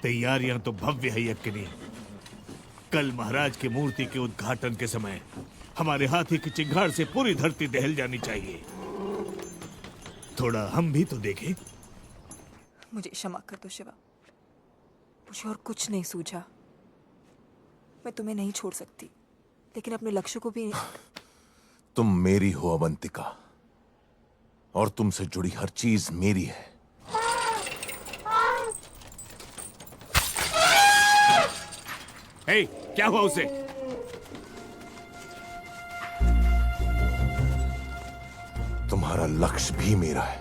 तैयारियां तो भव्य है यज्ञनी। कल महाराज की मूर्ति के उद्घाटन के समय हमारे हाथी की चिंगार से पूरी धरती दहल जानी चाहिए। थोड़ा हम भी तो देखें। मुझे क्षमा कर दो शिवा, मुझे और कुछ नहीं सूझा। मैं तुम्हें नहीं छोड़ सकती, लेकिन अपने लक्ष्य को भी। तुम मेरी हो अवंतिका, और तुमसे जुड़ी हर चीज मेरी है। हे, क्या हुआ उसे? तुम्हारा लक्ष्य भी मेरा है।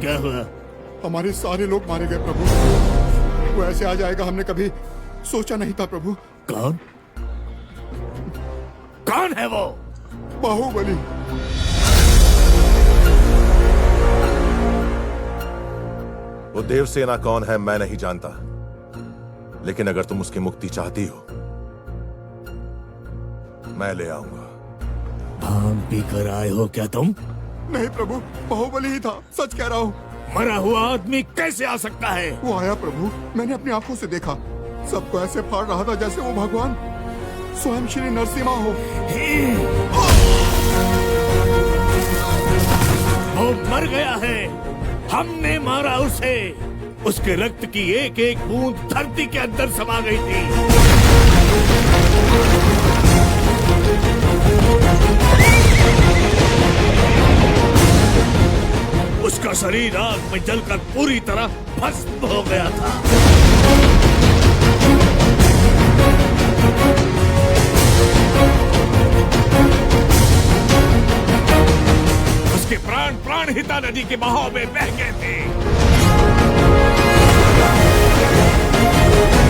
क्या हुआ? हमारे सारे लोग मारे गए प्रभु। वो ऐसे आ जाएगा हमने कभी सोचा नहीं था प्रभु। कौन? कौन है वो? बाहुबली। वो देवसेना कौन है मैं नहीं जानता, लेकिन अगर तुम उसकी मुक्ति चाहती हो मैं ले आऊंगा। भांग पी कर आए हो क्या तुम? नहीं प्रभु, बाहुबली ही था, सच कह रहा हूँ। मरा हुआ आदमी कैसे आ सकता है? वो आया प्रभु, मैंने अपनी आंखों से देखा। सबको ऐसे फाड़ रहा था जैसे वो भगवान स्वयं श्री नरसिम्हा हो। वो मर गया है, हमने मारा उसे। उसके रक्त की एक एक बूंद धरती के अंदर समा गई थी। उसका शरीर आग में जलकर पूरी तरह भस्म हो गया था। उसके प्राण प्राणहिता नदी के बहाव में बह गए थे।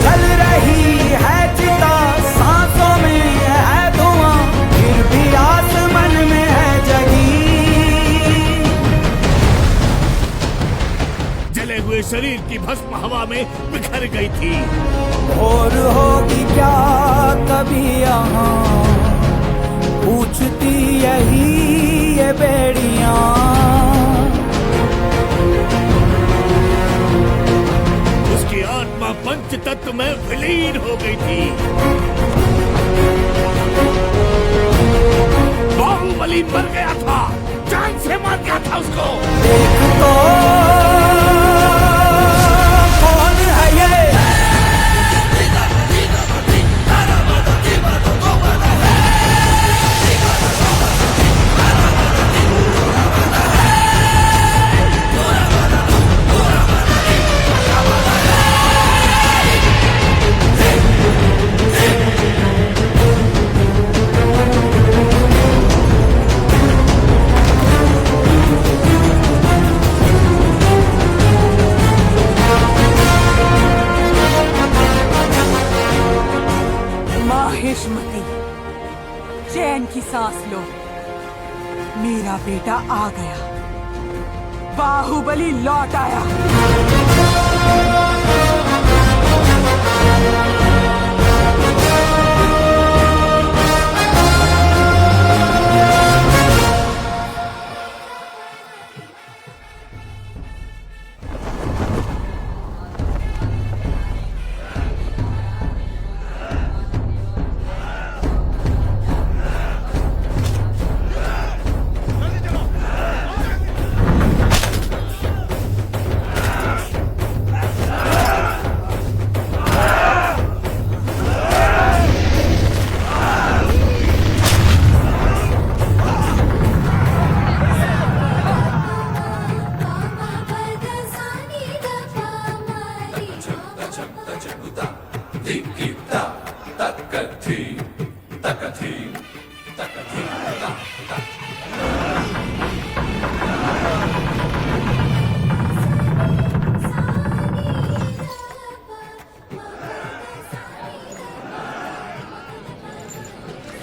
चल रही है चिता, सांसों में है धुआं, फिर भी आसमान में है जगी। जले हुए शरीर की भस्म हवा में बिखर गई थी। और होगी क्या कभी यहाँ, पूछती यही ये बेड़ियां। उसकी आत्मा पंच तत्व में विलीन हो गई थी। बाहुबली मर गया था, जान से मार गया था उसको। देख तो कौन है ये, माहिष्मती, चैन की सांस लो, मेरा बेटा आ गया, बाहुबली लौट आया।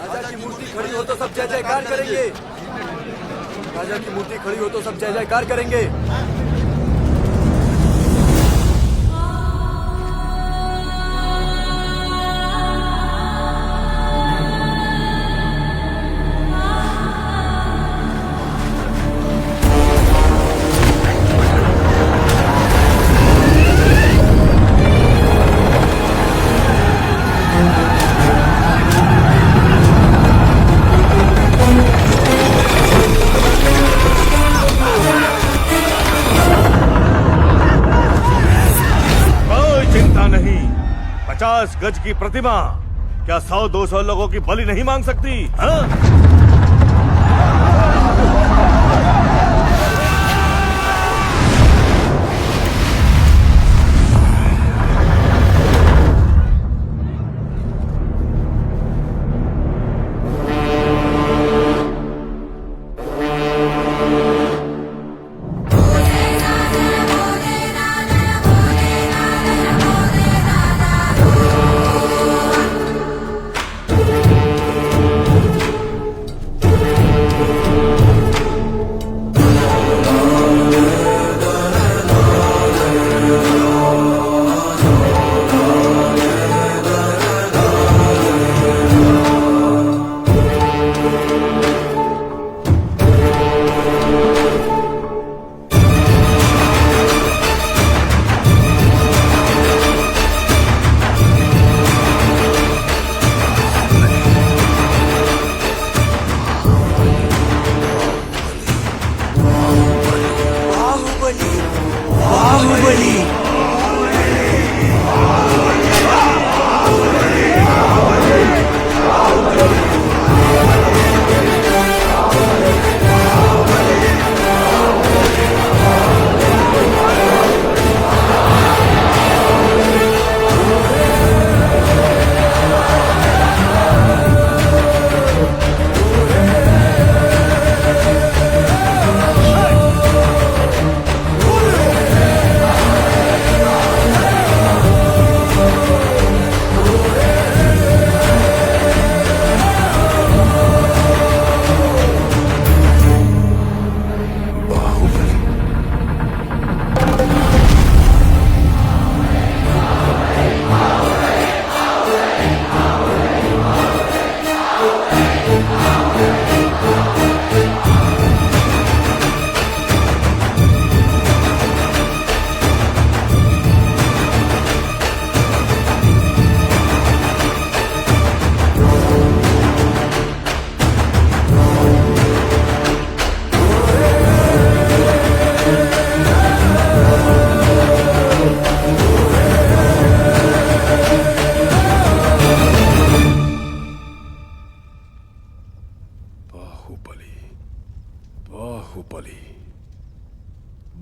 राजा की मूर्ति खड़ी हो तो सब जय जयकार करेंगे। राजा की मूर्ति खड़ी हो तो सब जय जयकार करेंगे। महाराज की प्रतिमा क्या 100-200 लोगों की बलि नहीं मांग सकती? हाँ?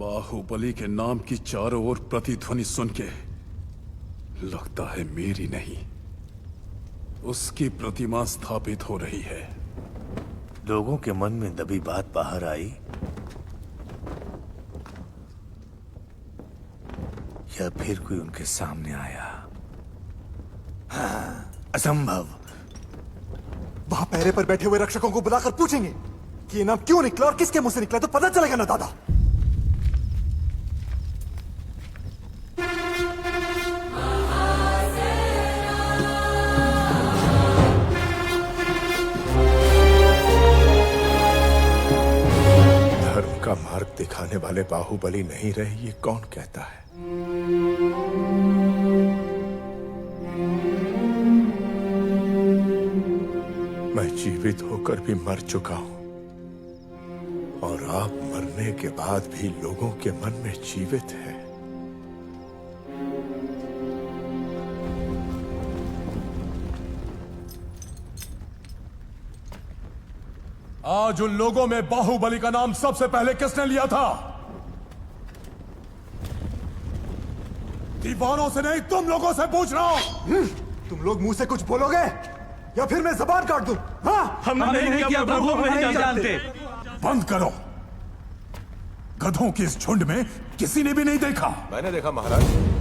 बाहुबली के नाम की चारों ओर प्रतिध्वनि सुन के लगता है मेरी नहीं, उसकी प्रतिमा स्थापित हो रही है। लोगों के मन में दबी बात बाहर आई या फिर कोई उनके सामने आया? हाँ, असंभव। वहां पहरे पर बैठे हुए रक्षकों को बुलाकर पूछेंगे कि ये नाम क्यों निकला और किसके मुंह से निकला, तो पता चलेगा ना दादा। धर्म का मार्ग दिखाने वाले बाहुबली नहीं रहे, ये कौन कहता है? मैं जीवित होकर भी मर चुका हूं और आप मरने के बाद भी लोगों के मन में जीवित है। आज उन लोगों में बाहुबली का नाम सबसे पहले किसने लिया था? दीवानों से नहीं, तुम लोगों से पूछ रहा हूं। तुम लोग मुंह से कुछ बोलोगे या फिर मैं जबान काट दूं? हाँ? हमने नहीं किया प्रभु, हम नहीं जानते। बंद करो। गधों की इस झुंड में किसी ने भी नहीं देखा। मैंने देखा महाराज।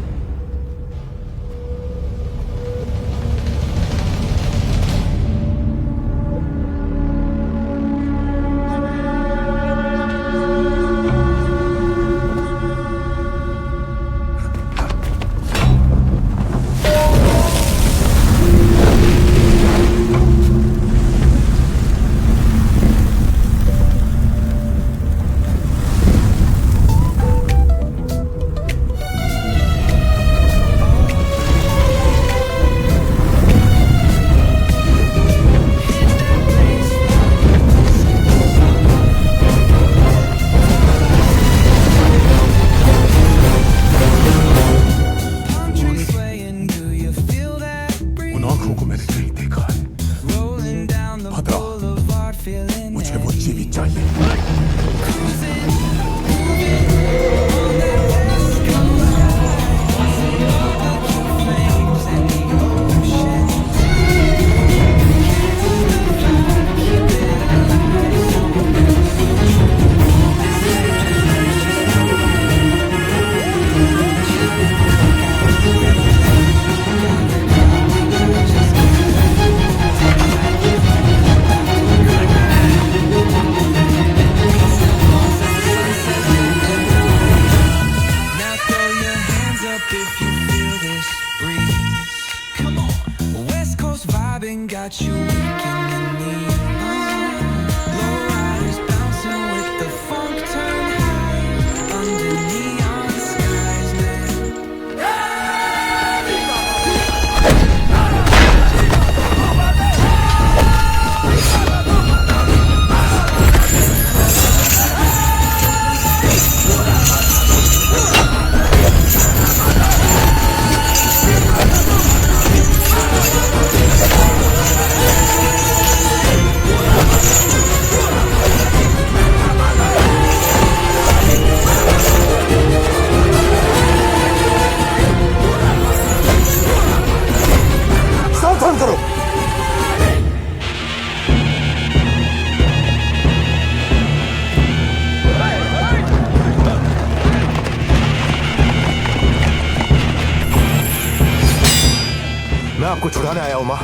आपको छुड़ाने आया हूं मां।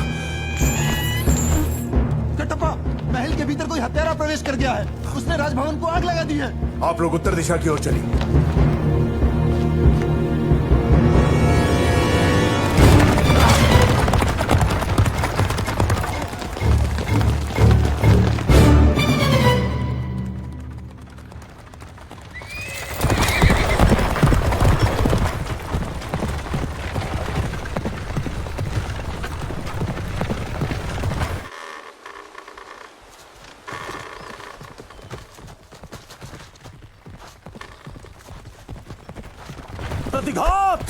कटप्पा, महल के भीतर कोई हत्यारा प्रवेश कर गया है। उसने राजभवन को आग लगा दी है। आप लोग उत्तर दिशा की ओर चलिए। प्रतिघात!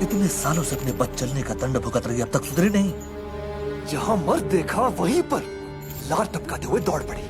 इतने सालों से अपने बच चलने का दंड भुगत रही, अब तक सुधरी नहीं। जहां मर्द देखा वहीं पर लार टपकाते हुए दौड़ पड़ी।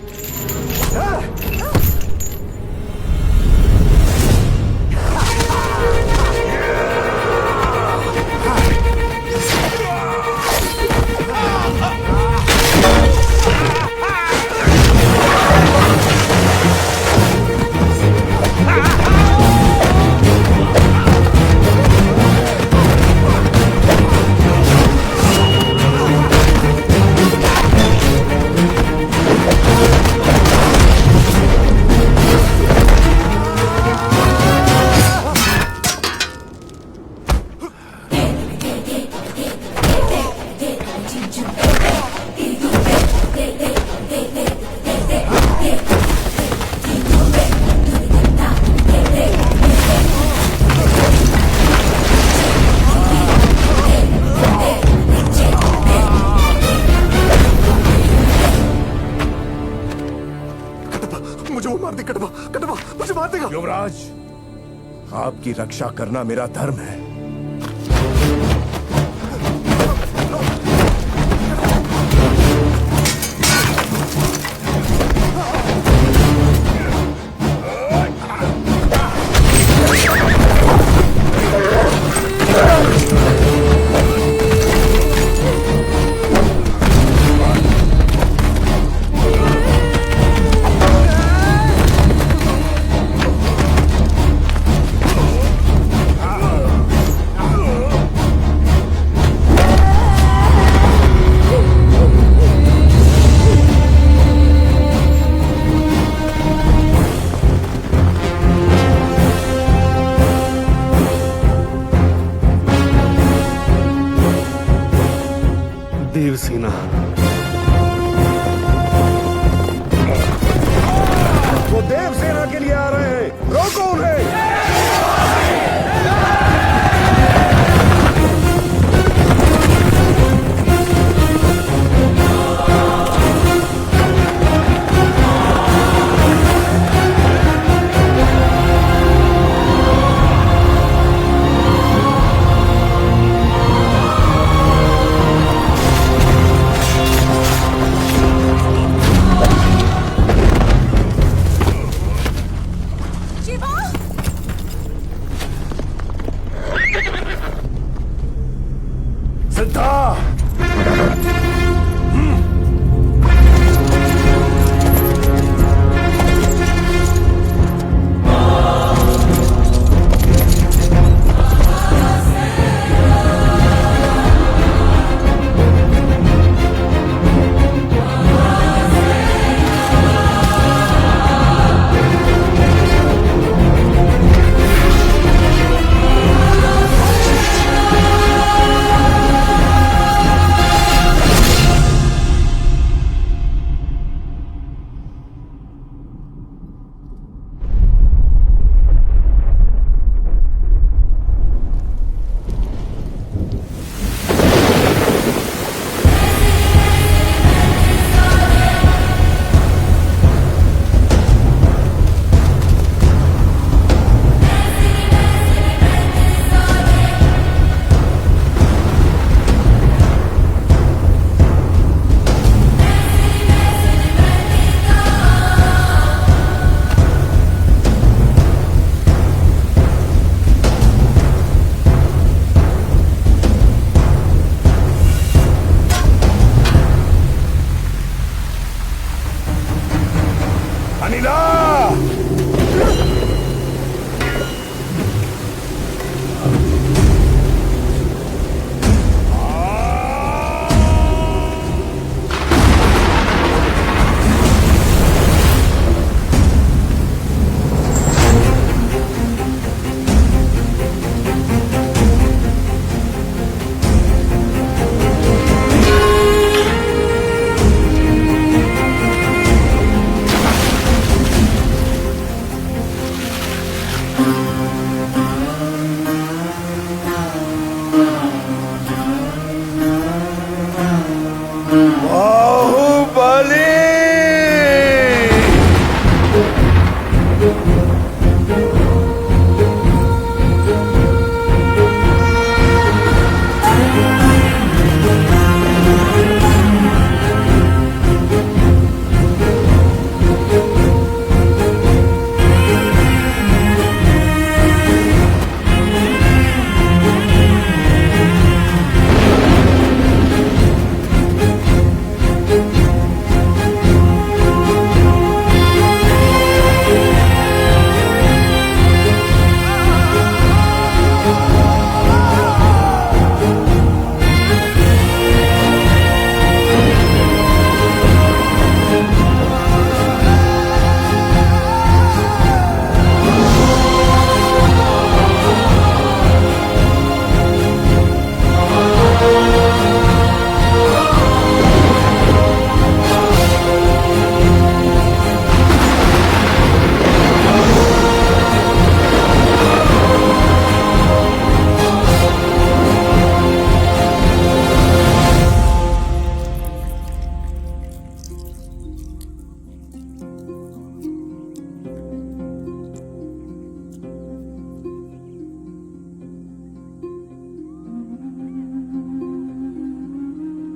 युवराज, आपकी रक्षा करना मेरा धर्म है। देवसेना, वो देवसेना के लिए आ रहे हैं, रोको उन्हें।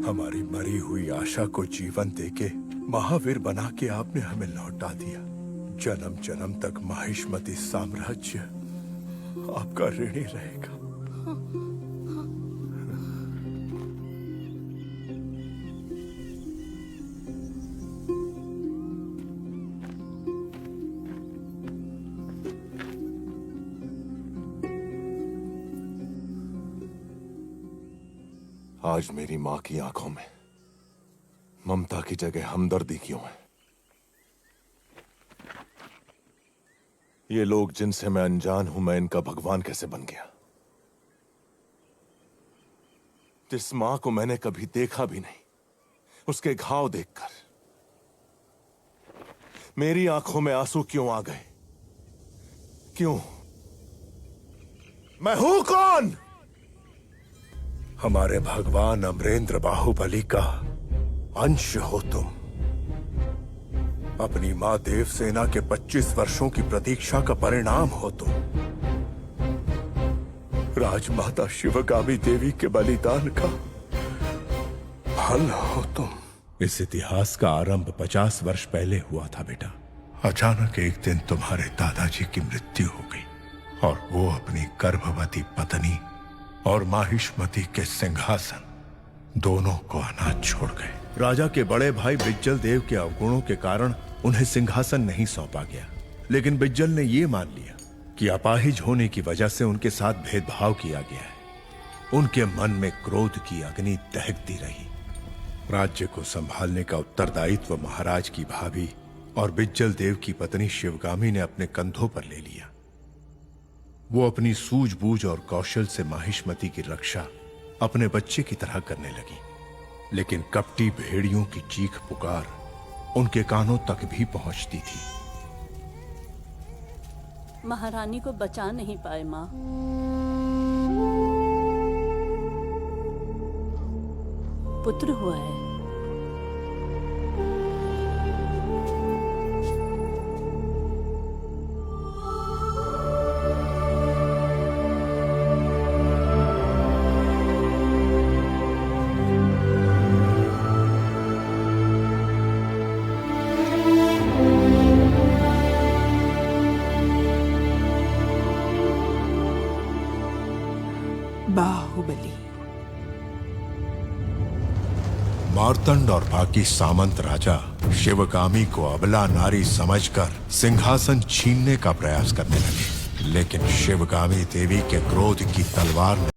हमारी मरी हुई आशा को जीवन देके महावीर बना के आपने हमें लौटा दिया। जन्म जन्म तक माहिष्मती साम्राज्य आपका ऋणी रहेगा। आज मेरी मां की आंखों में ममता की जगह हमदर्दी क्यों है? ये लोग जिनसे मैं अनजान हूं, मैं इनका भगवान कैसे बन गया? जिस मां को मैंने कभी देखा भी नहीं, उसके घाव देखकर मेरी आंखों में आंसू क्यों आ गए? क्यों? मैं हूं कौन? हमारे भगवान अमरेंद्र बाहुबली का अंश हो तुम। अपनी मां देवसेना के 25 वर्षों की प्रतीक्षा का परिणाम हो तुम। राजमाता शिवगामी देवी के बलिदान का फल हो तुम। इस इतिहास का आरंभ 50 वर्ष पहले हुआ था बेटा। अचानक एक दिन तुम्हारे दादाजी की मृत्यु हो गई और वो अपनी गर्भवती पत्नी और माहिष्मती के सिंहासन दोनों को अनाथ छोड़ गए। राजा के बड़े भाई बिज्जल देव के अवगुणों के कारण उन्हें सिंहासन नहीं सौंपा गया, लेकिन बिज्जल ने यह मान लिया कि अपाहिज होने की वजह से उनके साथ भेदभाव किया गया है। उनके मन में क्रोध की अग्नि दहकती रही। राज्य को संभालने का उत्तरदायित्व महाराज की भाभी और बिज्जल देव की पत्नी शिवगामी ने अपने कंधों पर ले लिया। वो अपनी सूझबूझ और कौशल से माहिष्मती की रक्षा अपने बच्चे की तरह करने लगी, लेकिन कपटी भेड़ियों की चीख पुकार उनके कानों तक भी पहुंचती थी। महारानी को बचा नहीं पाए मां। पुत्र हुआ है। बाहुबली। मार्तंड और बाकी सामंत राजा शिवगामी को अबला नारी समझकर सिंहासन छीनने का प्रयास करने लगे, लेकिन शिवगामी देवी के क्रोध की तलवार ने